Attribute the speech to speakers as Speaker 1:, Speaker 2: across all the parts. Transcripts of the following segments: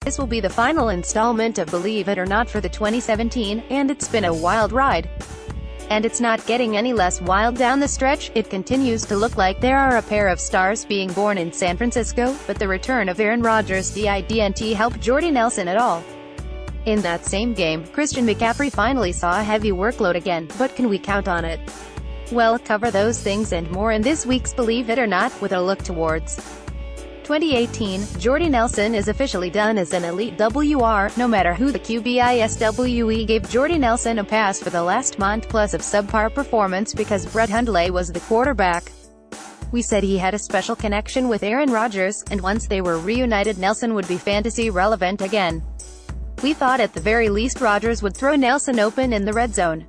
Speaker 1: This will be the final installment of Believe It or Not for the 2017, and it's been a wild ride. And it's not getting any less wild down the stretch. It continues to look like there are a pair of stars being born in San Francisco, but the return of Aaron Rodgers didn't help Jordy Nelson at all. In that same game, Christian McCaffrey finally saw a heavy workload again, but can we count on it? Well, cover those things and more in this week's Believe It or Not, with a look towards 2018, Jordy Nelson is officially done as an elite WR, no matter who the QBISWE gave Jordy Nelson a pass for the last month plus of subpar performance because Brett Hundley was the quarterback. We said he had a special connection with Aaron Rodgers, and once they were reunited Nelson would be fantasy relevant again. We thought at the very least Rodgers would throw Nelson open in the red zone.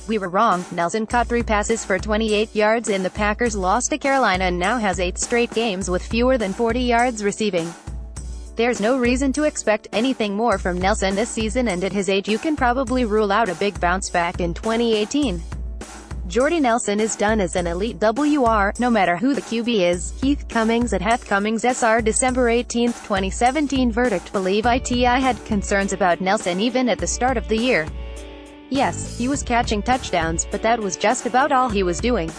Speaker 1: We were wrong. Nelson caught 3 passes for 28 yards in the Packers' loss to Carolina and now has 8 straight games with fewer than 40 yards receiving. There's no reason to expect anything more from Nelson this season, and at his age you can probably rule out a big bounce back in 2018. Jordy Nelson is done as an elite WR, no matter who the QB is. Heath Cummings at Heath Cummings SR December 18, 2017 verdict. Believe it, I had concerns about Nelson even at the start of the year. Yes, he was catching touchdowns, but that was just about all he was doing.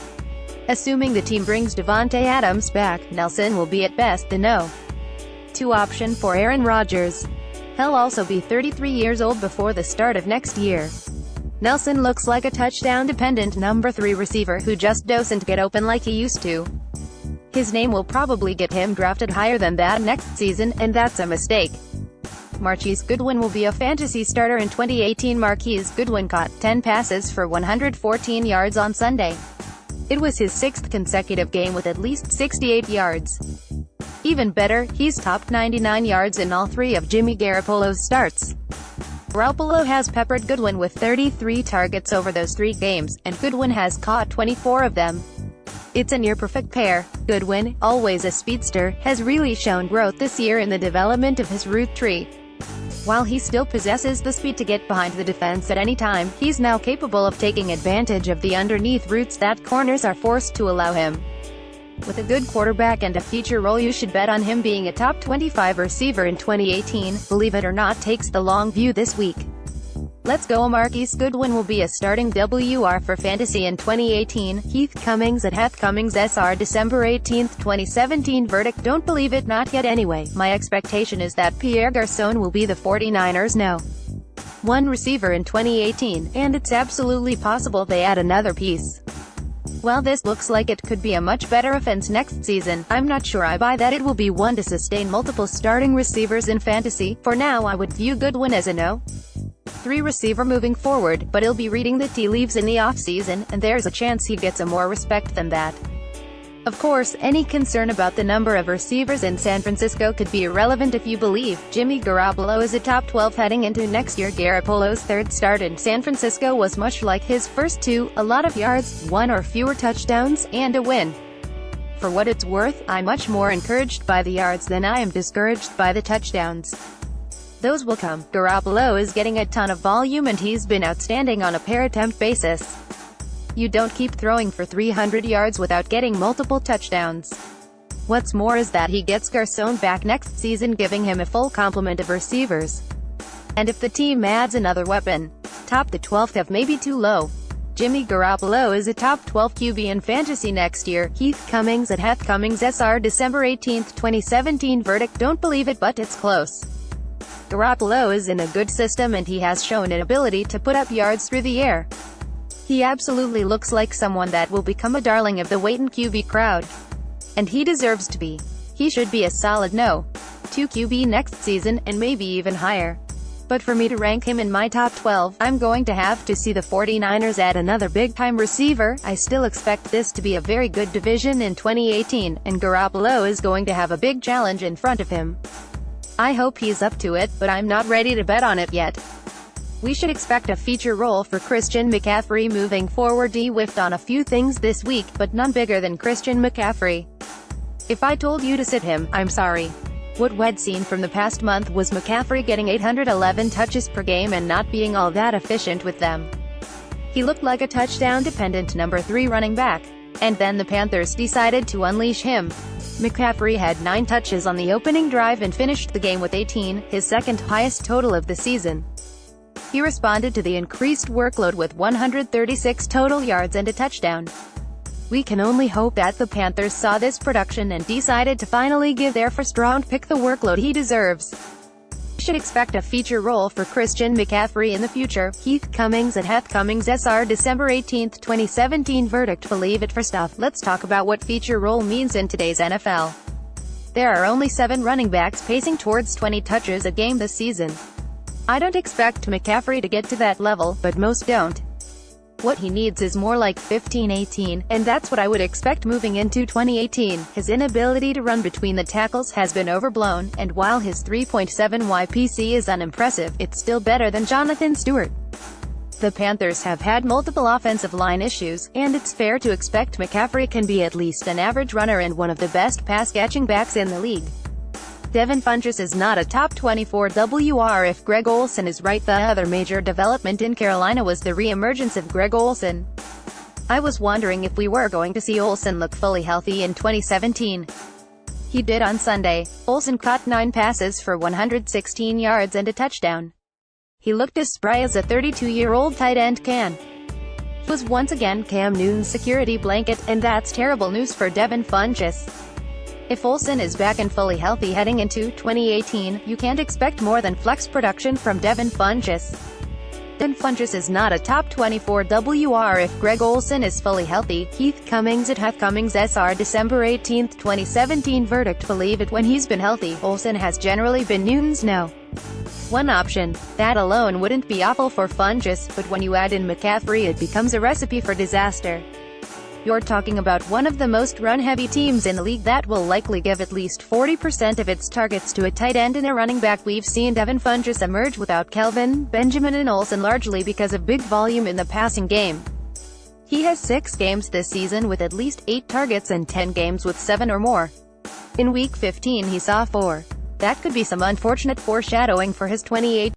Speaker 1: Assuming the team brings Davante Adams back, Nelson will be at best the no.2 option for Aaron Rodgers. He'll also be 33 years old before the start of next year. Nelson looks like a touchdown-dependent number 3 receiver who just doesn't get open like he used to. His name will probably get him drafted higher than that next season, and that's a mistake. Marquise Goodwin will be a fantasy starter in 2018. Marquise Goodwin caught 10 passes for 114 yards on Sunday. It was his 6th consecutive game with at least 68 yards. Even better, he's topped 99 yards in all 3 of Jimmy Garoppolo's starts. Garoppolo has peppered Goodwin with 33 targets over those 3 games, and Goodwin has caught 24 of them. It's a near-perfect pair. Goodwin, always a speedster, has really shown growth this year in the development of his route tree. While he still possesses the speed to get behind the defense at any time, he's now capable of taking advantage of the underneath routes that corners are forced to allow him. With a good quarterback and a feature role, you should bet on him being a top 25 receiver in 2018. Believe It or Not takes the long view this week. Let's go. Marquise Goodwin will be a starting WR for fantasy in 2018. Heath Cummings at Heath Cummings SR December 18, 2017 verdict. Don't believe it, not yet anyway. My expectation is that Pierre Garçon will be the 49ers' no.1 receiver in 2018, and it's absolutely possible they add another piece. Well, this looks like it could be a much better offense next season. I'm not sure I buy that it will be one to sustain multiple starting receivers in fantasy. For now I would view Goodwin as a no.3 receiver moving forward, but he'll be reading the tea leaves in the offseason, and there's a chance he gets a more respect than that. Of course, any concern about the number of receivers in San Francisco could be irrelevant if you believe Jimmy Garoppolo is a top 12 heading into next year. Garoppolo's 3rd start in San Francisco was much like his first 2, a lot of yards, 1 or fewer touchdowns, and a win. For what it's worth, I'm much more encouraged by the yards than I am discouraged by the touchdowns. Those will come. Garoppolo is getting a ton of volume and he's been outstanding on a per attempt basis. You don't keep throwing for 300 yards without getting multiple touchdowns. What's more is that he gets Garçon back next season, giving him a full complement of receivers. And if the team adds another weapon, top the 12th of maybe too low. Jimmy Garoppolo is a top 12 QB in fantasy next year. Heath Cummings at Heath Cummings SR December 18, 2017 verdict. Don't believe it, but it's close. Garoppolo is in a good system and he has shown an ability to put up yards through the air. He absolutely looks like someone that will become a darling of the waiting QB crowd. And he deserves to be. He should be a solid no.2 QB next season, and maybe even higher. But for me to rank him in my top 12, I'm going to have to see the 49ers add another big-time receiver. I still expect this to be a very good division in 2018, and Garoppolo is going to have a big challenge in front of him. I hope he's up to it, but I'm not ready to bet on it yet. We should expect a feature role for Christian McCaffrey moving forward. He whiffed on a few things this week, but none bigger than Christian McCaffrey. If I told you to sit him, I'm sorry. What we'd seen from the past month was McCaffrey getting 811 touches per game and not being all that efficient with them. He looked like a touchdown-dependent number 3 running back. And then the Panthers decided to unleash him. McCaffrey had 9 touches on the opening drive and finished the game with 18, his second highest total of the season. He responded to the increased workload with 136 total yards and a touchdown. We can only hope that the Panthers saw this production and decided to finally give their first-round pick the workload he deserves. Should expect a feature role for Christian McCaffrey in the future. Heath Cummings at Heath Cummings SR December 18, 2017 Verdict: believe it. First off, let's talk about what feature role means in today's NFL. There are only 7 running backs pacing towards 20 touches a game this season. I don't expect McCaffrey to get to that level, but most don't. What he needs is more like 15-18, and that's what I would expect moving into 2018. His inability to run between the tackles has been overblown, and while his 3.7 YPC is unimpressive, it's still better than Jonathan Stewart. The Panthers have had multiple offensive line issues, and it's fair to expect McCaffrey can be at least an average runner and one of the best pass-catching backs in the league. Devin Funchess is not a top 24 WR if Greg Olsen is right. The other major development in Carolina was the re-emergence of Greg Olsen. I was wondering if we were going to see Olsen look fully healthy in 2017. He did on Sunday. Olsen caught 9 passes for 116 yards and a touchdown. He looked as spry as a 32-year-old tight end can. He was once again Cam Newton's security blanket, and that's terrible news for Devin Funchess. If Olsen is back and fully healthy heading into 2018, you can't expect more than flex production from Devin Funchess. Devin Funchess is not a top 24 WR if Greg Olsen is fully healthy. Heath Cummings at Heath Cummings SR December 18, 2017 Verdict: believe it. When he's been healthy, Olsen has generally been Newton's no. One option. That alone wouldn't be awful for Funchess, but when you add in McCaffrey it becomes a recipe for disaster. You're talking about one of the most run-heavy teams in the league that will likely give at least 40% of its targets to a tight end and a running back. We've seen Devin Funchess emerge without Kelvin, Benjamin and Olsen largely because of big volume in the passing game. He has 6 games this season with at least 8 targets and 10 games with 7 or more. In Week 15 he saw 4. That could be some unfortunate foreshadowing for his 2018